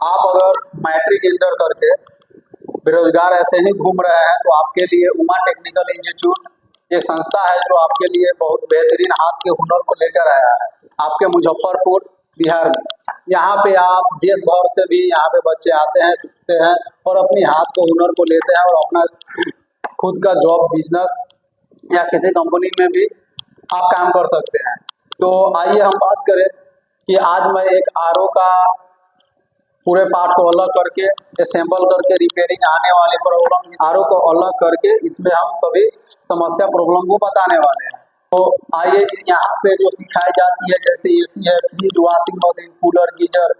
आप अगर matric inter करके बेरोजगार ऐसे ही घूम रहे हैं तो आपके लिए उमा टेक्निकल इंस्टीट्यूट एक संस्था है जो आपके लिए बहुत बेहतरीन हाथ के हुनर को लेकर आया है आपके मुजफ्फरपुर बिहार में। यहाँ पे आप देश भर से भी यहाँ पे बच्चे आते हैं, सीखते हैं और अपनी हाथ के हुनर को लेते हैं और अपना खुद का जॉब बिजनेस या किसी कंपनी में भी आप काम कर सकते हैं। तो आइए हम बात करें कि आज मैं एक आरओ का पूरे पार्ट को अलग करके असेंबल करके रिपेयरिंग आने वाले प्रॉब्लम आरओ को अलग करके इसमें हम सभी समस्या प्रॉब्लम को बताने वाले हैं। तो आइए यहाँ पे जो सिखाई जाती है जैसे एसी है, fridge, washing machine, cooler, geyser,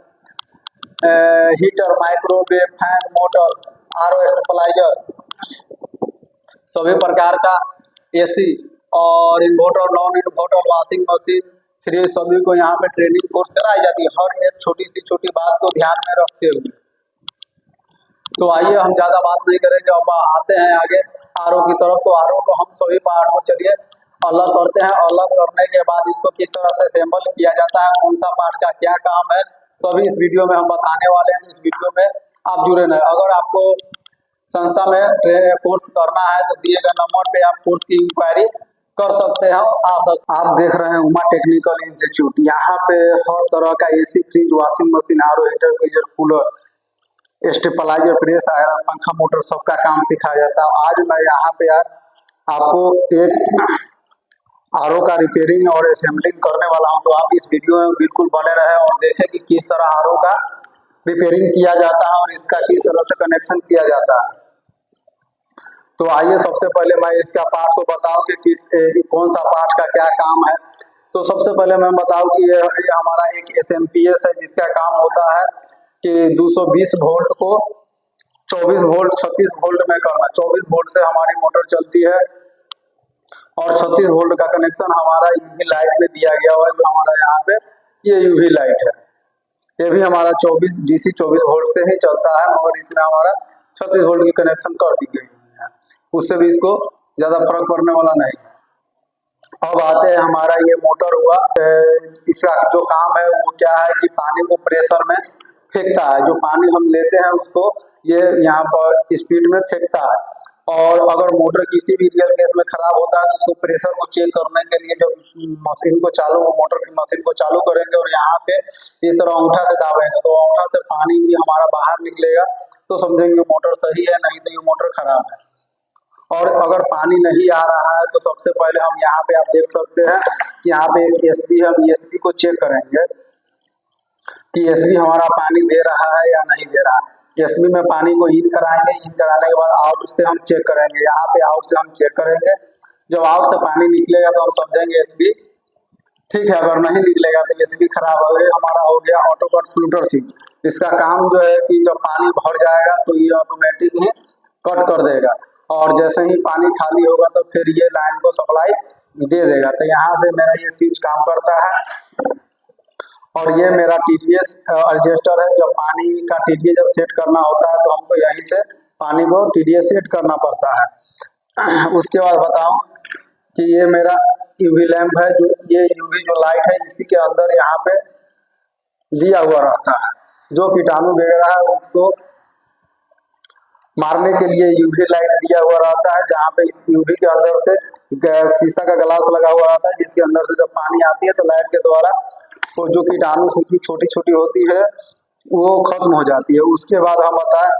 heater, microwave, fan, motor, RO stabiliser, सभी प्रकार का एसी और inverter, non inverter, washing machine, fridge, सभी को यहाँ पे ट्रेनिंग कोर्स कराई जाती है हर एक छोटी सी छोटी बात को ध्यान में रखते हुए। तो आइए हम ज़्यादा बात नहीं करेंगे, अब आते हैं आगे आरओ की तरफ। तो आरओ को हम सभी पार्ट को चलिए अलग करते हैं। अलग करने के बाद इसको किस तरह से असेंबल किया जाता है, कौन सा पार्ट का क्या काम है, सभी इस वीडियो में हम बताने वाले हैं। तो इस वीडियो में आप जुड़े रहें। अगर आपको संस्था में कोर्स करना है तो दिए गए नंबर पे आप कोर्स की इंक्वायरी कर सकते हैं। आप देख रहे हैं उमा टेक्निकल इंस्टीट्यूट। यहाँ पे हर तरह का AC, fridge, washing machine, RO, heater, geyser, cooler, stabiliser, press, iron, पंखा, मोटर सबका काम सिखाया जाता है। आज मैं यहाँ पे आपको एक आरओ का रिपेयरिंग और असेंबलिंग करने वाला हूँ। तो आप इस वीडियो में बिल्कुल बने रहे और देखें कि किस तरह आरओ का रिपेयरिंग किया जाता है और इसका किस तरह से कनेक्शन किया जाता है। तो आइए सबसे पहले मैं इसका पार्ट को बताऊं कि कौन सा पार्ट का क्या काम है। तो सबसे पहले मैं बताऊं कि ये हमारा एक एसएमपीएस है जिसका काम होता है कि 220 वोल्ट को 24 वोल्ट 36 वोल्ट में करना। 24 वोल्ट से हमारी मोटर चलती है और 36 वोल्ट का कनेक्शन हमारा यूवी लाइट में दिया गया हुआ है। जो हमारा यहाँ पे ये यूवी लाइट है, ये भी हमारा 24 वोल्ट से ही चलता है, मगर इसमें हमारा 36 वोल्ट की कनेक्शन कर दी गई है, उससे भी इसको ज्यादा फर्क पड़ने वाला नहीं। अब आते हैं हमारा ये मोटर हुआ, इसका जो काम है वो क्या है कि पानी को प्रेशर में फेंकता है। जो पानी हम लेते हैं उसको ये यहाँ पर स्पीड में फेंकता है। और अगर मोटर किसी भी रियल केस में खराब होता है तो उसको प्रेशर को चेक करने के लिए जब मशीन को चालू मोटर की मशीन को चालू करेंगे और यहाँ पे इस तरह अंगूठा से दाबेंगे तो अंगूठा से पानी भी हमारा बाहर निकलेगा, तो समझेंगे मोटर सही है, नहीं तो ये मोटर खराब है। और अगर पानी नहीं आ रहा है तो सबसे पहले हम यहाँ पे आप देख सकते हैं कि यहाँ पे एक एसबी, हम एसबी को चेक करेंगे कि एसबी हमारा पानी दे रहा है या नहीं दे रहा है। एसबी में पानी को इन कराएंगे, इन कराने के बाद आउट से हम चेक करेंगे। यहाँ पे आउट से हम चेक करेंगे, जब आउट से पानी निकलेगा तो हम समझेंगे एसबी ठीक है। अगर नहीं निकलेगा तो एसबी खराब हो गया। हमारा हो गया ऑटो कट फिल्टर सीट। इसका काम जो है कि जब पानी भर जाएगा तो ये ऑटोमेटिक ही कट कर देगा और जैसे ही पानी खाली होगा तो फिर ये लाइन को सप्लाई दे देगा। तो यहाँ से मेरा ये स्विच काम करता है और ये मेरा टीडीएस एडजस्टर है। जब पानी का टीडीएस जब सेट करना होता है तो हमको यहीं से पानी को टीडीएस सेट करना पड़ता है। उसके बाद बताऊं कि ये मेरा यूवी लैंप है, जो ये यूवी जो लाइट है इसी के अंदर यहाँ पे लिया हुआ रहता है। जो कीटाणु वगैरह है उसको मारने के लिए यूवी लाइट दिया हुआ रहता है, जहाँ पे इस यूवी के अंदर से शीशा का ग्लास लगा हुआ रहता है, जिसके अंदर से जब पानी आती है तो लाइट के द्वारा वो जो कीटाणु छोटी छोटी होती है वो खत्म हो जाती है। उसके बाद हम बताएं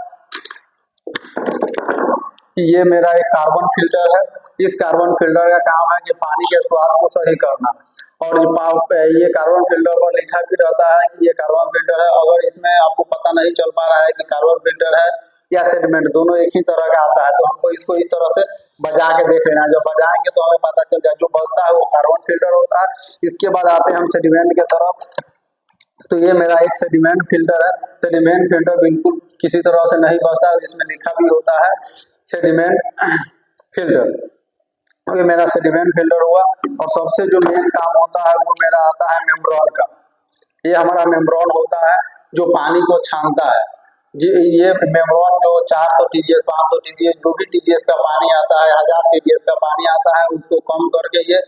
कि ये मेरा एक कार्बन फिल्टर है। इस कार्बन फिल्टर का काम है कि पानी के स्वाद को सही करना। और ये कार्बन फिल्टर पर लिखा भी रहता है कि ये कार्बन फिल्टर है। अगर इसमें आपको पता नहीं चल पा रहा है कि कार्बन फिल्टर है या सेडिमेंट, दोनों एक ही तरह का आता है, तो हमको इसको इस तरह से बजा के देख लेना। जब बजाएंगे तो हमें पता चल जाए जो बजता है वो कार्बन फिल्टर होता है। इसके बाद आते हैं हम सेडिमेंट के तरफ। तो ये मेरा एक सेडिमेंट फिल्टर है। सेडिमेंट फिल्टर बिल्कुल किसी तरह से नहीं बजता है, इसमें लिखा भी होता है सेडिमेंट फिल्टर। ये मेरा सेडिमेंट फिल्टर हुआ। और सबसे जो मेन काम होता है वो मेरा आता है मेम्ब्रेन का। ये हमारा मेम्ब्रेन होता है जो पानी को छानता है। जी, ये मेम्ब्रेन जो 400 टीडीएस 500 टीडीएस जो भी टीडीएस का पानी आता है, 1000 टीडीएस का पानी आता है, उसको कम करके ये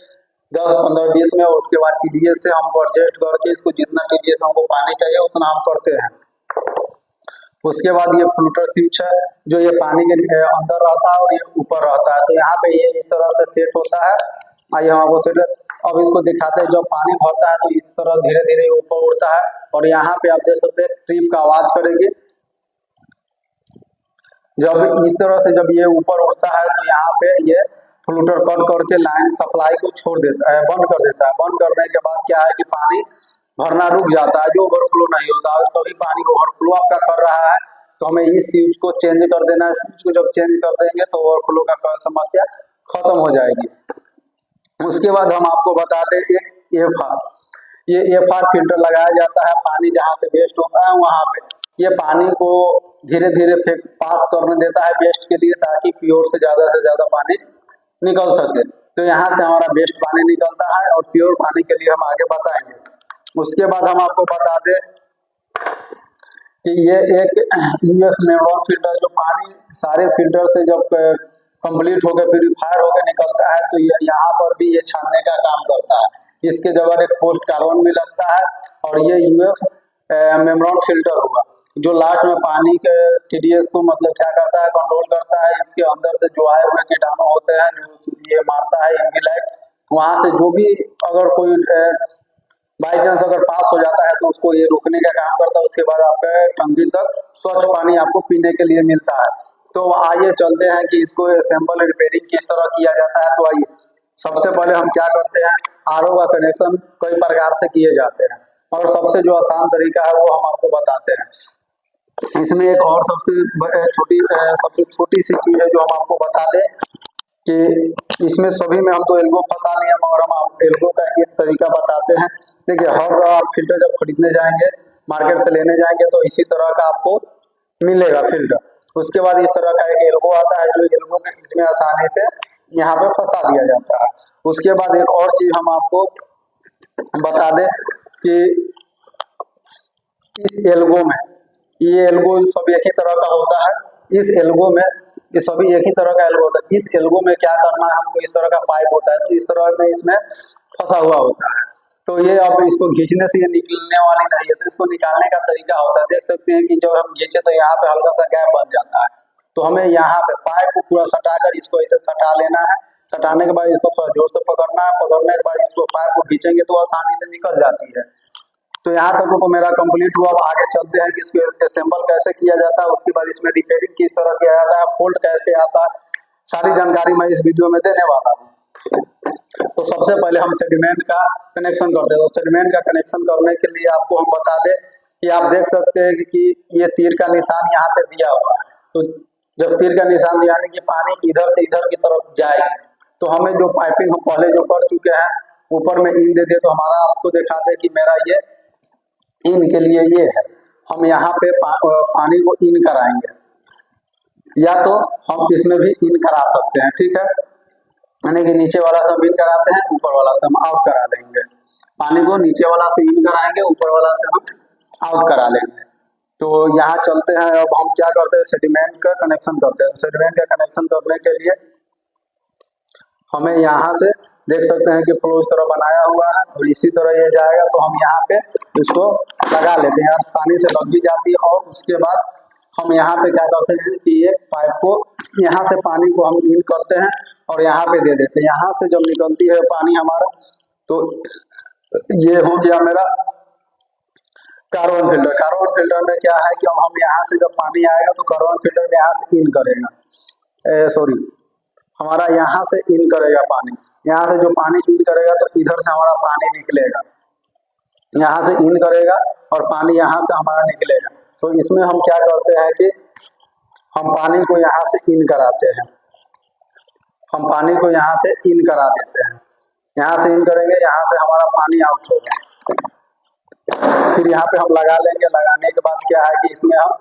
10, 15, 20 में, उसके बाद टीडीएस से हमको एडजस्ट करके इसको जितना टीडीएस हमको पानी चाहिए उतना हम करते हैं। उसके बाद ये फ्लूटर स्विच है जो ये पानी के अंदर रहता है और ये ऊपर रहता है। तो यहाँ पे ये इस तरह से सेट होता है। आइए हम आपको सेट अब इसको दिखाते हैं। जब पानी भरता है तो इस तरह धीरे धीरे ऊपर उड़ता है और यहाँ पे आप देख सकते हैं ट्रिप का आवाज करेगी। जब इस तरह से जब ये ऊपर उठता है तो यहाँ पे ये फ्लूटर कट करके लाइन सप्लाई को छोड़ देता है, बंद कर देता है। बंद करने के बाद क्या है कि पानी भरना रुक जाता है, जो ओवरफ्लो नहीं होता है। कभी पानी ओवरफ्लो आपका कर रहा है तो हमें इस स्विच को चेंज कर देना है। स्विच को जब चेंज कर देंगे तो ओवरफ्लो का समस्या खत्म हो जाएगी। उसके बाद हम आपको बता दें एक एफआर, ये एफआर फिल्टर लगाया जाता है। पानी जहाँ से वेस्ट होता है वहां पे ये पानी को धीरे धीरे पास करने देता है वेस्ट के लिए, ताकि प्योर से ज्यादा पानी निकल सके। तो यहाँ से हमारा वेस्ट पानी निकलता है और प्योर पानी के लिए हम आगे बताएंगे। उसके बाद हम आपको बता दें कि ये एक यूएफ मेम्ब्रेन फिल्टर, जो पानी सारे फिल्टर से जब कंप्लीट होकर प्यूरिफायर होकर निकलता है तो ये यहाँ पर भी ये छानने का काम करता है। इसके जगह एक पोस्ट कार्बन भी लगता है और ये यूएफ मेम्ब्रेन फिल्टर हुआ जो लास्ट में पानी के टीडीएस को मतलब क्या करता है, कंट्रोल करता है। इसके अंदर से जो आए हुए कीटाणु होते हैं जो ये मारता है यूवी लाइट, वहां से जो भी अगर कोई बाई चांस अगर पास हो जाता है तो उसको ये रोकने का काम करता है। उसके बाद आपके टंकी तक स्वच्छ पानी आपको पीने के लिए मिलता है। तो आइए चलते हैं कि इसको सैंपल रिपेयरिंग किस तरह किया जाता है। तो आइए सबसे पहले हम क्या करते हैं, आरओ का कनेक्शन कई प्रकार से किए जाते हैं और सबसे जो आसान तरीका है वो हम आपको बताते हैं। इसमें एक और सबसे छोटी सी चीज है जो हम आपको बता दें कि इसमें सभी में हम तो एल्गो फंसा नहीं है, मगर हम एल्गो का एक तरीका बताते हैं। देखिए हर आप फिल्टर जब खरीदने जाएंगे, मार्केट से लेने जाएंगे तो इसी तरह का आपको मिलेगा फिल्टर। उसके बाद इस तरह का एक एल्गो आता है जो एल्गो के इसमें आसानी से यहाँ पे फंसा दिया जाता है। उसके बाद एक और चीज हम आपको बता दें कि इस एल्गो में ये एल्गो सब एक ही तरह का होता है। इस एल्गो में ये सभी एक ही तरह का एल्गो होता है। इस एल्गो में क्या करना है हमको, इस तरह का पाइप होता है तो इस तरह में इसमें फंसा हुआ होता है। तो ये अब इसको खींचने से ये निकलने वाली नहीं है, तो इसको निकालने का तरीका होता है। देख सकते हैं कि जब हम खींचे तो यहाँ पे हल्का सा गैप बन जाता है। तो हमें यहाँ पे पाइप को पूरा सटाकर इसको ऐसे सटा लेना है। सटाने के बाद इसको थोड़ा जोर से पकड़ना है। पकड़ने के बाद इसको पाइप को खींचेंगे तो आसानी से निकल जाती है। तो यहाँ तक तो मेरा कंप्लीट हुआ। अब आगे चलते हैं कि इसको असेंबल कैसे किया जाता है, उसके बाद इसमें रिपेयरिंग किस तरह किया जाता है, फोल्ड कैसे आता है, सारी जानकारी मैं इस वीडियो में देने वाला हूँ। तो सबसे पहले हम सेडिमेंट का कनेक्शन करते हैं। तो सेडिमेंट का कनेक्शन करने के लिए आपको हम बता दें कि आप देख सकते हैं कि ये तीर का निशान यहाँ पे दिया हुआ है। तो जब तीर का निशान यानी कि पानी इधर से इधर की तरफ जाएगी, तो हमें जो पाइपिंग हम पहले जो कर चुके हैं ऊपर में इन दे दे, तो हमारा आपको दिखाते हैं कि मेरा ये इन के लिए ये है। हम यहाँ पे पानी को इन कराएंगे, या तो हम इसमें भी इन करा सकते हैं, ठीक है। यानी कि नीचे वाला से हम इन कराते हैं, ऊपर वाला से हम आउट करा देंगे। पानी को नीचे वाला से इन कराएंगे, ऊपर वाला से हम आउट करा लेंगे। तो यहाँ चलते हैं। अब हम क्या करते हैं, सेडिमेंट का कनेक्शन करते हैं। सेडिमेंट का कनेक्शन करने के लिए हमें यहाँ से देख सकते हैं कि फ्लो इस तरह बनाया हुआ है और इसी तरह ये जाएगा। तो हम यहाँ पे इसको लगा लेते हैं, आसानी से लग भी जाती है। और उसके बाद हम यहाँ पे क्या करते हैं कि एक पाइप को यहाँ से पानी को हम इन करते हैं और यहाँ पे दे देते हैं। यहाँ से जब निकलती है पानी हमारा, तो ये हो गया मेरा कार्बन फिल्टर। कार्बन फिल्टर में क्या है कि अब हम यहाँ से जब पानी आएगा तो कार्बन फिल्टर में यहाँ से इन करेगा, हमारा यहाँ से इन करेगा पानी। यहाँ से जो पानी इन करेगा तो इधर से हमारा पानी निकलेगा, यहाँ से इन करेगा और पानी यहाँ से हमारा निकलेगा। तो इसमें हम क्या करते हैं कि हम पानी को यहाँ से इन कराते हैं, हम पानी को यहाँ से इन करा देते हैं। यहाँ से इन करेंगे, यहाँ से हमारा पानी आउट होगा। फिर यहाँ पे हम लगा लेंगे। लगाने के बाद क्या है कि इसमें हम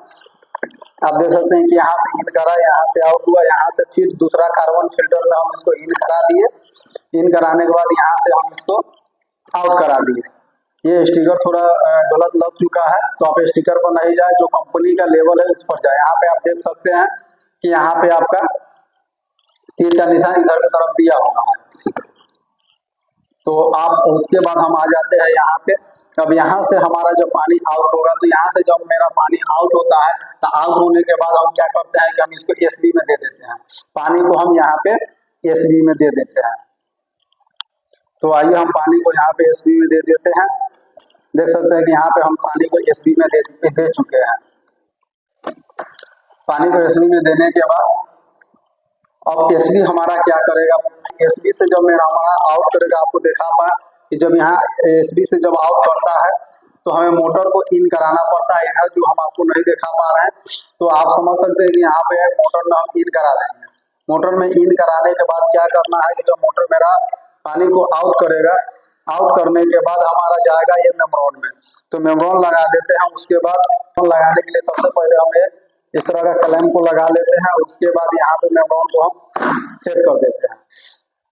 आप देख सकते हैं कि यहाँ से इन करा, यहाँ से आउट हुआ, यहाँ से फिर दूसरा कार्बन फिल्टर में हम इसको इन करा दिए। इन कराने के बाद यहाँ से हम इसको आउट करा दिए। ये स्टिकर थोड़ा गलत लग चुका है, तो आप स्टिकर पर नहीं जाए, जो कंपनी का लेवल है उस पर जाए। यहाँ पे आप देख सकते हैं कि यहाँ पे आपका तीर का निशान इधर की तरफ दिया होगा है। तो आप उसके बाद हम आ जाते हैं यहाँ पे अब यहाँ से हमारा जब पानी आउट होगा, तो यहाँ से जब मेरा पानी आउट होता है, तो आउट होने के बाद हम क्या करते हैं कि हम इसको एसबी में दे देते हैं, पानी को हम यहाँ पे एसबी में दे देते हैं। तो आइए हम पानी को यहाँ पे एसबी में दे देते हैं। देख सकते हैं कि यहाँ पे हम पानी को एसबी में दे चुके हैं। पानी को एसबी में देने के बाद अब एसबी हमारा क्या करेगा, एसबी से जब मेरा हमारा आउट करेगा, आपको देखा पाए कि जब यहाँ एसबी से जब आउट करता है तो हमें मोटर को इन कराना पड़ता है। इधर जो हम आपको नहीं दिखा पा रहे हैं, तो आप समझ सकते हैं कि यहाँ पे मोटर में हम इन करा देंगे। मोटर में इन कराने के बाद क्या करना है कि जब मोटर मेरा पानी को आउट करेगा, आउट करने के बाद हमारा जाएगा ये मेम्ब्रेन में, तो मेम्ब्रेन लगा देते हैं। उसके बाद लगाने के लिए सबसे पहले हम एक इस तरह का क्लैंप को लगा लेते हैं। उसके बाद यहाँ पे मेम्ब्रेन को हम सेट कर देते हैं।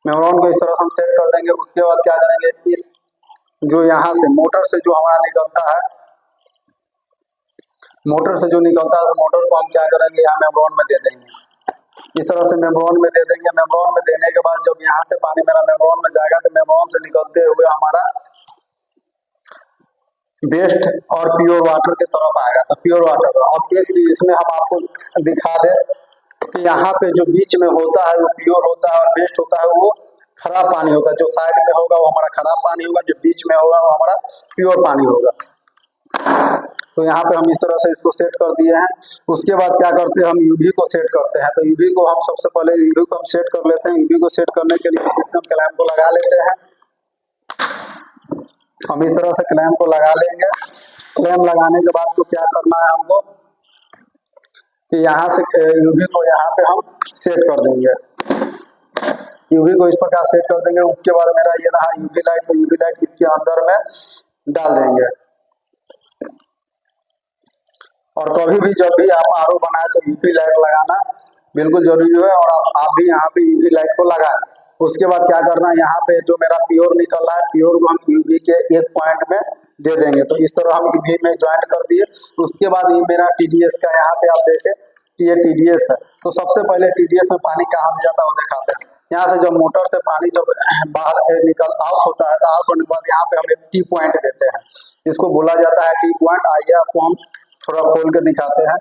मेम्ब्रेन को इस तरह से हम सेट कर देंगे। उसके बाद क्या करेंगे, इस जो यहाँ से मोटर से जो हमारा निकलता है, मोटर से जो निकलता है, मोटर को हम क्या करेंगे यहाँ मेम्ब्रेन में दे देंगे। इस तरह से मेम्ब्रेन में दे देंगे। मेम्ब्रेन में देने के बाद जब यहाँ से पानी मेरा मेम्ब्रेन में जाएगा, तो मेम्ब्रेन से निकलते हुए हमारा बेस्ट और प्योर वाटर की तरफ आएगा। तो प्योर वाटर, अब एक चीज इसमें हम आपको दिखा दें कि यहाँ पे जो बीच में होता है वो प्योर होता है, और बेस्ट होता है वो खराब पानी होगा। जो साइड में होगा वो हमारा खराब पानी होगा, जो बीच में होगा वो हमारा प्योर पानी होगा। तो यहाँ पे हम इस तरह से इसको सेट कर दिए हैं। उसके बाद क्या करते हैं, हम यूवी को सेट करते हैं। तो यूवी को हम सबसे पहले यूवी को हम सेट कर लेते हैं। यूवी को सेट करने के लिए हम क्लैंप को लगा लेते हैं। हम इस तरह से क्लैंप को लगा लेंगे। क्लैंप लगाने के बाद तो क्या करना है हमको कि यहाँ से यूवी को यहाँ पे हम सेट कर देंगे। यूवी को इस प्रकार सेट कर देंगे। उसके बाद मेरा ये रहा यूवी लाइट, तो यूवी लाइट इसके अंदर में डाल देंगे। और कभी भी जब भी आप आरओ बनाए तो यूवी लाइट लगाना बिल्कुल जरूरी है, और आप भी यहाँ पे यूवी लाइट को लगाएं। उसके बाद क्या करना है, यहाँ पे जो मेरा प्योर निकल रहा है, प्योर को हम यूवी के एक पॉइंट में दे देंगे। तो इस तरह हम यूवी में ज्वाइन कर दिए। उसके बाद ये मेरा टीडीएस का, यहाँ पे आप देखें कि ये टीडीएस है। तो सबसे पहले टीडीएस में पानी कहाँ से जाता है वो दिखाते हैं। यहाँ से जब मोटर से पानी जब बाहर निकल आउट होता है, तो आउट होने के बाद यहाँ पे हम एक टी पॉइंट देते हैं। इसको बोला जाता है टी पॉइंट। आइए आपको हम थोड़ा खोल के दिखाते हैं।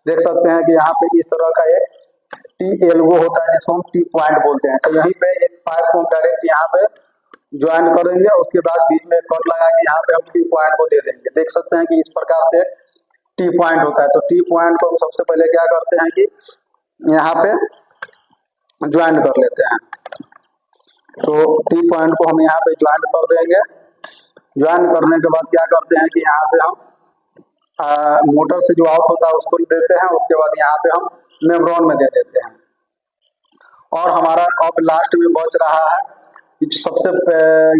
देख सकते हैं कि यहाँ पे इस तरह का एक टी एल्गो होता है, जिसको हम टी पॉइंट बोलते हैं। तो यहीं पे एक पाइप को डायरेक्ट यहाँ पे ज्वाइन करेंगे। उसके बाद बीच में कट लगा के यहाँ पे हम टी पॉइंट को दे देंगे। देख सकते हैं कि इस प्रकार से टी पॉइंट होता है। तो टी पॉइंट को सबसे पहले क्या करते हैं कि यहाँ पे ज्वाइन कर लेते हैं। तो टी पॉइंट को हम यहाँ पे ज्वाइन कर देंगे। ज्वाइन करने के बाद क्या करते हैं कि यहाँ से हम मोटर से जो आउट होता है उसको देते हैं। उसके बाद यहाँ पे हम मेम्ब्रेन में दे देते हैं। और हमारा अब लास्ट में बच रहा है सबसे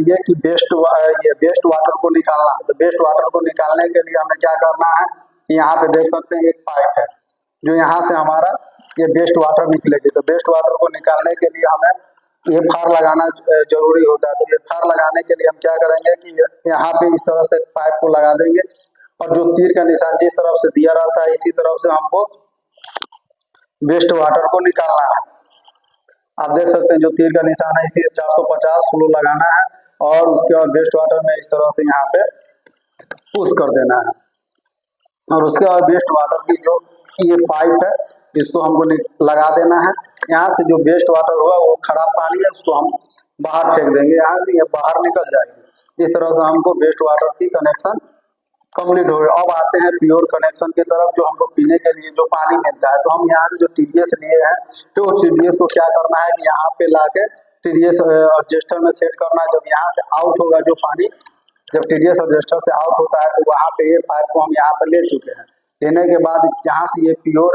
ये कि बेस्ट वाटर को निकालना है। तो बेस्ट वाटर को निकालने के लिए हमें क्या करना है, यहाँ पे देख सकते हैं एक पाइप है जो यहाँ से हमारा ये बेस्ट वाटर निकलेगी। तो बेस्ट वाटर को निकालने के लिए हमें एफआर लगाना जरूरी होता है। तो एफआर लगाने के लिए हम क्या करेंगे कि यहाँ पे इस तरह से पाइप को लगा देंगे, और जो तीर का निशान जिस तरफ से दिया रहता है इसी तरफ से हमको बेस्ट वाटर को निकालना है। आप देख सकते हैं जो तीर का निशान है इसी 450 फ्लो लगाना है, और उसके बाद बेस्ट वाटर में इस तरह से यहाँ पे पुश कर देना है। और उसके बाद बेस्ट वाटर की जो ये पाइप है इसको हमको लगा देना है। यहाँ से जो बेस्ट वाटर होगा वो खराब पानी है, उसको हम बाहर फेंक देंगे। यहाँ से ये बाहर निकल जाएगी। इस तरह से हमको बेस्ट वाटर की कनेक्शन कंप्लीट हो गया। अब आते हैं प्योर कनेक्शन की तरफ, जो हमको पीने के लिए जो पानी मिलता है। तो हम यहाँ से जो टीडीएस लिए हैं, तो टीडीएस को क्या करना है कि यहाँ पे लाके टीडीएस एडजस्टर में सेट करना है। जब यहाँ से आउट होगा जो पानी, जब टीडीएस एडजस्टर से आउट होता है, तो वहाँ पे ये पाइप को हम यहाँ पे ले चुके हैं। लेने के बाद जहाँ से ये प्योर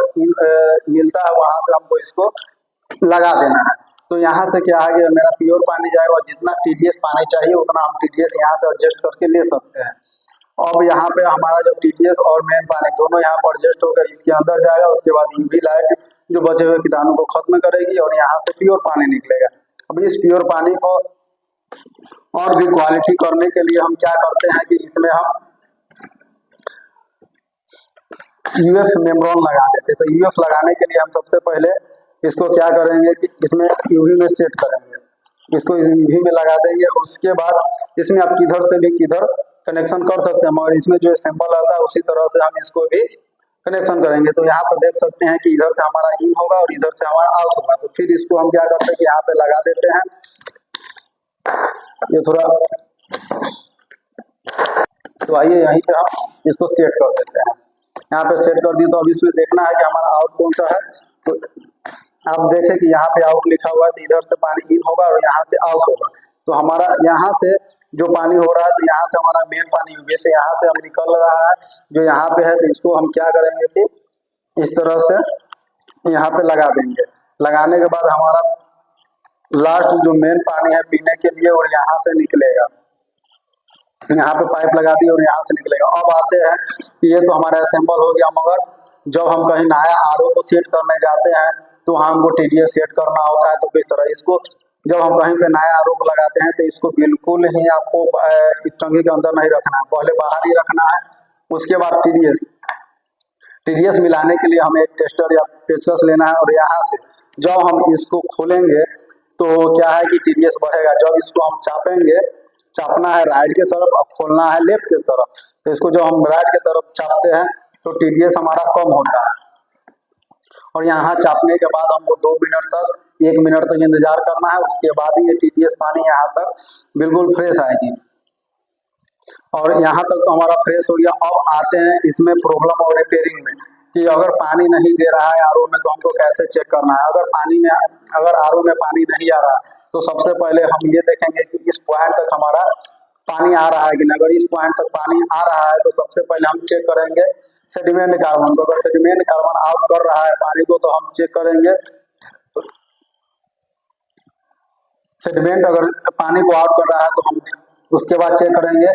मिलता है वहाँ से हमको इसको लगा देना है। तो यहाँ से क्या है कि मेरा प्योर पानी जाएगा, और जितना टीडीएस पानी चाहिए उतना हम टीडीएस यहाँ से एडजस्ट करके ले सकते हैं। अब यहाँ पे हमारा जो टीडीएस और मेन पानी दोनों यहाँ पर एडजस्ट होकर इसके अंदर जाएगा। उसके बाद यूवी लाइट जो बचे हुए कीटाणु को खत्म करेगी, और यहाँ से प्योर पानी निकलेगा। अब इस प्योर पानी को और भी क्वालिटी करने के लिए हम क्या करते हैं कि इसमें हम यूएफ मेम्ब्रेन लगा देते हैं। तो यूएफ लगाने के लिए हम सबसे पहले इसको क्या करेंगे कि इसमें यूवी में सेट करेंगे, इसको यूवी में लगा देंगे। उसके बाद इसमें आप किधर से भी किधर कनेक्शन कर सकते हैं, मगर इसमें जो सिंबल आता है उसी तरह से हम इसको भी कनेक्शन करेंगे। तो यहाँ पर देख सकते हैं कि इधर से हमारा इन होगा और इधर से हमारा आउट होगा। तो फिर इसको हम क्या करते हैं कि यहाँ पे लगा देते हैं। ये थोड़ा, तो आइए यहीं पे हम इसको सेट कर देते हैं। यहाँ पे सेट कर दिए। तो अब इसमें देखना है कि हमारा आउट कौन सा है। तो आप देखें कि यहाँ पे आउट लिखा हुआ है, तो इधर से पानी इन होगा और यहाँ से आउट होगा। तो हमारा यहाँ से जो पानी हो रहा है, तो यहाँ से हमारा मेन पानी जैसे यहाँ से हम निकल रहा है जो यहाँ पे है, तो इसको हम क्या करेंगे कि इस तरह से यहाँ पे लगा देंगे। लगाने के बाद हमारा लास्ट जो मेन पानी है पीने के लिए और यहाँ से निकलेगा। यहाँ पे पाइप लगा दी और यहाँ से निकलेगा। अब आते हैं कि ये तो हमारा असेंबल हो गया, मगर जब हम कहीं नया आरओ को सेट करने जाते हैं तो हमको टीडीएस सेट करना होता है। तो किस तरह इसको जब हम कहीं पे नया आरओ को लगाते हैं तो इसको बिल्कुल ही आपको इस टंकी के अंदर नहीं रखना है, पहले बाहर ही रखना है। उसके बाद टीडीएस मिलाने के लिए हमें एक टेस्टर या पेचकस लेना है और यहाँ से जब हम इसको खोलेंगे तो क्या है कि टीडीएस बढ़ेगा। जब इसको हम चापेंगे, चापना है राइट की तरफ और खोलना है लेफ्ट की तरफ। तो इसको जब हम राइट की तरफ चापते हैं तो टीडीएस हमारा कम होता है। और यहाँ चापने के बाद हमको 2 मिनट तक 1 मिनट तक इंतजार करना है। उसके बाद ही ये टीडीएस पानी यहाँ तक बिल्कुल फ्रेश आएगी। और यहाँ तक तो हमारा फ्रेश हो गया। अब आते हैं इसमें प्रॉब्लम और रिपेयरिंग में कि अगर पानी नहीं दे रहा है आरओ में तो हमको कैसे चेक करना है। अगर आरओ में पानी नहीं आ रहा तो सबसे पहले हम ये देखेंगे कि इस पॉइंट तक हमारा पानी आ रहा है कि नहीं। अगर इस पॉइंट तक पानी आ रहा है तो सबसे पहले हम चेक करेंगे सेडिमेंट कार्बन को। अगर सेडिमेंट कार्बन आउट कर रहा है पानी को तो हम चेक करेंगे सेडिमेंट, अगर पानी को आउट कर रहा है तो हम उसके बाद चेक करेंगे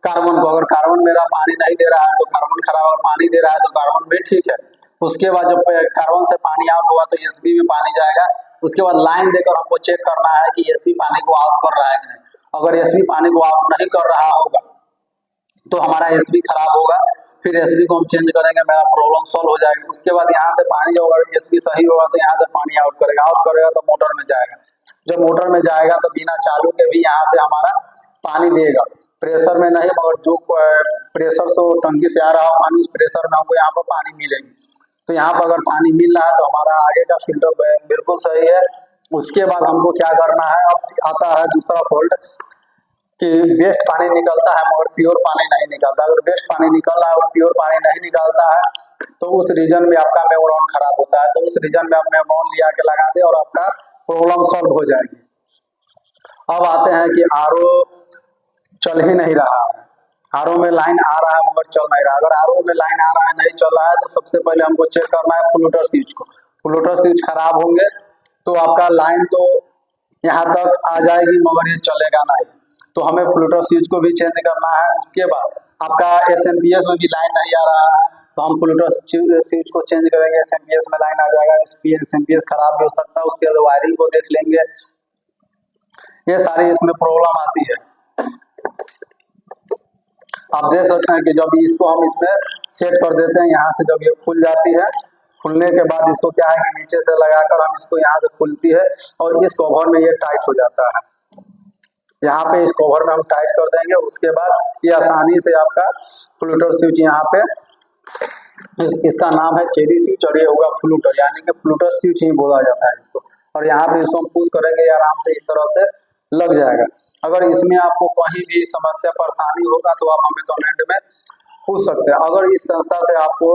कार्बन को। अगर कार्बन मेरा पानी नहीं दे रहा है तो कार्बन खराब, अगर पानी दे रहा है तो कार्बन भी ठीक है। उसके बाद जब कार्बन से पानी आउट हुआ तो एसपी में पानी जाएगा। उसके बाद लाइन देकर हमको चेक करना है कि एसपी पानी को आउट कर रहा है कि नहीं। अगर एसपी पानी को आउट नहीं कर रहा होगा तो हमारा एसपी खराब होगा। फिर एसपी को हम चेंज करेंगे, मेरा प्रॉब्लम सॉल्व हो जाएगी। उसके बाद यहाँ से पानी जब अगर एसपी सही होगा तो यहाँ से पानी आउट करेगा तो मोटर में जाएगा। जब मोटर में जाएगा तो बिना चालू के भी यहाँ से हमारा पानी देगा। प्रेशर में नहीं, मगर जो प्रेशर तो टंकी से आ रहा पानी, उस प्रेशर में हमको यहाँ पर पानी मिलेगी। तो यहाँ पर अगर पानी मिल रहा है तो हमारा आगे का फिल्टर बिल्कुल सही है। उसके बाद हमको क्या करना है, अब आता है दूसरा फॉल्ट कि वेस्ट पानी निकलता है मगर प्योर पानी नहीं निकलता। अगर वेस्ट पानी निकल रहा है और प्योर पानी नहीं निकलता है तो उस रीजन में आपका मेमोरॉन खराब होता है। तो उस रीजन में आप मेमोरॉन लिया के लगा दे और आपका प्रॉब्लम सॉल्व हो जाएगी। अब आते हैं कि आरओ चल ही नहीं रहा है, आरओ में लाइन आ रहा है मगर चल नहीं रहा। अगर आरओ में लाइन आ रहा है नहीं चल रहा है तो सबसे पहले हमको चेक करना है फ्लूटर स्विच को। फ्लूटर स्विच खराब होंगे तो आपका लाइन तो यहाँ तक आ जाएगी मगर ये चलेगा नहीं। तो हमें फ्लूटर स्विच को भी चेंज करना है। उसके बाद आपका एसएमपीएस में भी लाइन नहीं आ रहा है तो हम फ्लूटर स्विच को चेंज करेंगे, एसएमपीएस में लाइन आ जाएगा। एसएमपीएस खराब भी हो सकता है। उसके बाद वायरिंग को देख लेंगे। ये सारी इसमें प्रॉब्लम आती है। आप देख सकते हैं कि जब इसको हम इसमें सेट कर देते हैं, यहाँ से जब ये खुल जाती है, खुलने के बाद इसको क्या है कि नीचे से लगाकर हम इसको यहाँ से खुलती है और इस कवर में ये टाइट हो जाता है। यहाँ पे इस कवर में हम टाइट कर देंगे। उसके बाद ये आसानी से आपका फ्लूटर स्विच यहाँ पे इसका नाम है चेरी स्विच और ये होगा फ्लूटर, यानी कि फ्लूटर स्विच ही बोला जाता है इसको। और यहाँ पे इसको हम पुश करेंगे आराम से इस तरह से लग जाएगा। अगर इसमें आपको कहीं भी समस्या परेशानी होगा तो आप हमें कमेंट में पूछ सकते हैं। अगर इस संस्था से आपको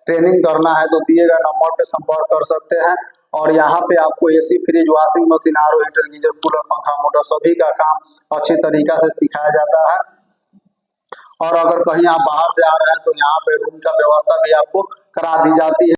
ट्रेनिंग करना है तो दिए गए नंबर पे संपर्क कर सकते हैं। और यहाँ पे आपको AC, fridge, washing machine, RO, heater, geyser, cooler, पंखा, मोटर सभी का काम अच्छी तरीका से सिखाया जाता है। और अगर कहीं आप बाहर से आ रहे हैं तो यहाँ पे रूम का व्यवस्था भी आपको करा दी जाती है।